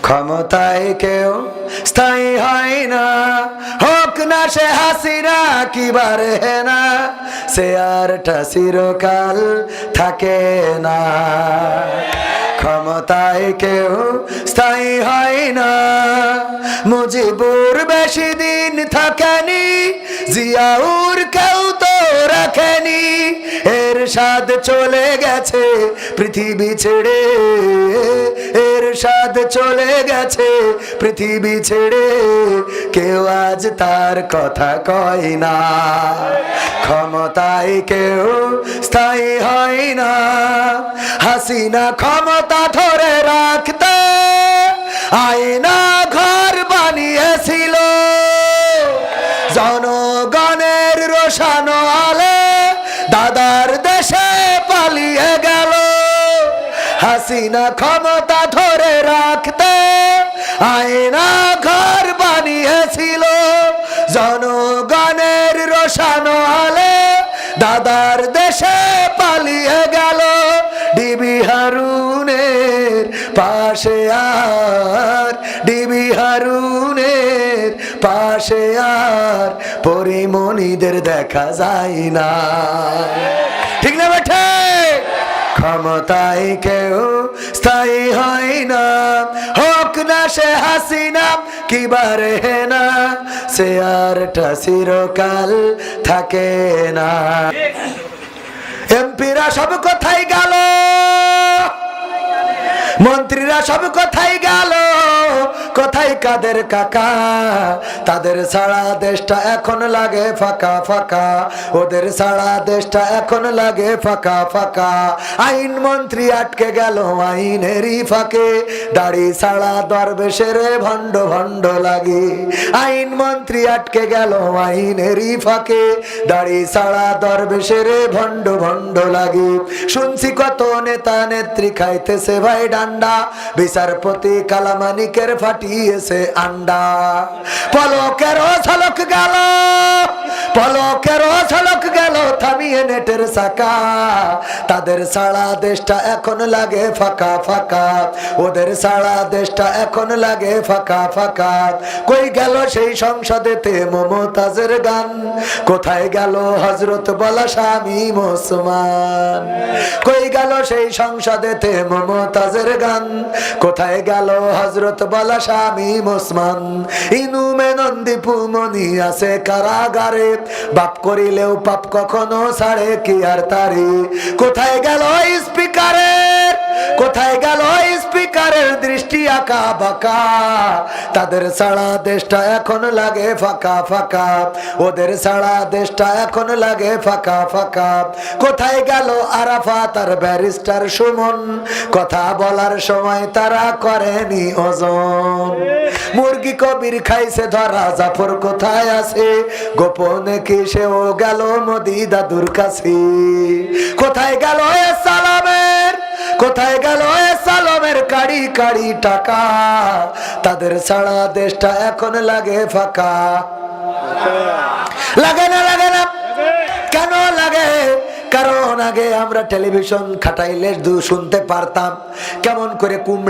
ক্ষমতায় কেউ স্থায়ী হয় না, হোক না সে হাসিনা কিবার হেনা, সে আরটা চিরকাল থাকে না। ক্ষমতায় কেউ স্থায়ী হয় না, মুজিবুর বেশি দিন থাকেনি, জিয়াউর কেউ তো রাখেনি। এরশাদ চলে গেছে পৃথিবী ছেড়ে, এরশাদ চলে গেছে পৃথিবী ছেড়ে, কেউ আজ তার কথা কয় না। ক্ষমতায় কেউ স্থায়ী হয় না, হাসিনা ক্ষমতা ধরে রাখতে আয়না ঘর বানিয়েছিল, জনগণের রোশানো আলে দাদার দেশে পালিয়ে গেল। হাসিনা ক্ষমতা ধরে রাখতে আয়না ঘর বানিয়েছিল, জনগণের রোশানো আলে দাদার দেশে পালিয়ে গেল। ডিবি হারুনের পাশে আর, ডিবি হারুনের পাশে আর পরিমণিদের দেখা যায় না। ঠিক না বেঠে? ক্ষমতায় কেউ স্থায়ী হয় না, হোক না সে হাসিনা কিবার হেনা, সে আরটা চিরকাল থাকে না। এমপিরা সব কোথায় গেল, মন্ত্রীরা সব কোথায় গেল, কোথায় কাদের কাকা? তাদের ছাড়া দেশটা এখন লাগে ফাঁকা ফাঁকা, ওদের ছাড়া দেশটা এখন লাগে ফাঁকা ফাঁকা। আইন মন্ত্রী আটকে গেল আইনেরই ফাঁকে, দাড়ি ছাড়া দরবেশের ভণ্ড ভণ্ড লাগে। আইন মন্ত্রী আটকে গেল আইনেরই ফাঁকে, দাড়ি ছাড়া দরবেশের ভণ্ড ভণ্ড লাগে। শুনছি কত নেতা নেত্রী খাইতেছে ভাই ডান্ডা, বিচারপতি কালামানিকের ফাটিয়েছে আন্ডা। পলকের ঝলক গেল, পলকের ঝলক গেল থামিয়ে নেটের চাকা, তাদের ছাড়া দেশটা এখন লাগে ফাঁকা ফাঁকা, ওদের ছাড়া দেশটা এখন লাগে ফাঁকা ফাঁকা। কই গেল সেই সংসদেতে মমতাজের গান, কোথায় গেল হযরত বলা শামীম ওসমান? কই গেল সেই সংসদেতে মমতাজের গান, কোথায় গেল হযরত বলা শামীম ওসমান? ইনুমে নন্দীপু মনি আছে কারাগারে, বাপ করিলেও পাপ কখনো ছাড়ে কি আর তারে। কোথায় গেল স্পিকারের, কোথায় গেল স্পিকারের দৃষ্টি আঁকা বাঁকা, তাদের ছাড়া দেশটা এখন লাগে ফাঁকা ফাঁকা, ওদের ছাড়া দেশটা এখন লাগে ফাঁকা ফাঁকা। কোথায় গেল আরাফাত আর ব্যারিস্টার সুমন, কথা বলার সময় তারা করেনি ওজন। মুরগি কবির খাইছে ধরা, জাফর কোথায় আছে? গোপনে কি সেও গেল মোদি দাদুর কাছে? কোথায় গেল এ সালামের, কোথায় গেল এ সালামের কাড়ি কাড়ি টাকা, তাদের ছাড়া দেশটা এখন লাগে ফাঁকা। লাগে না, লাগে না, কেন লাগে? কারণ আগে আমরা টেলিভিশন খাটাইলে শুনতে পারতাম কেমন করে কুমড়া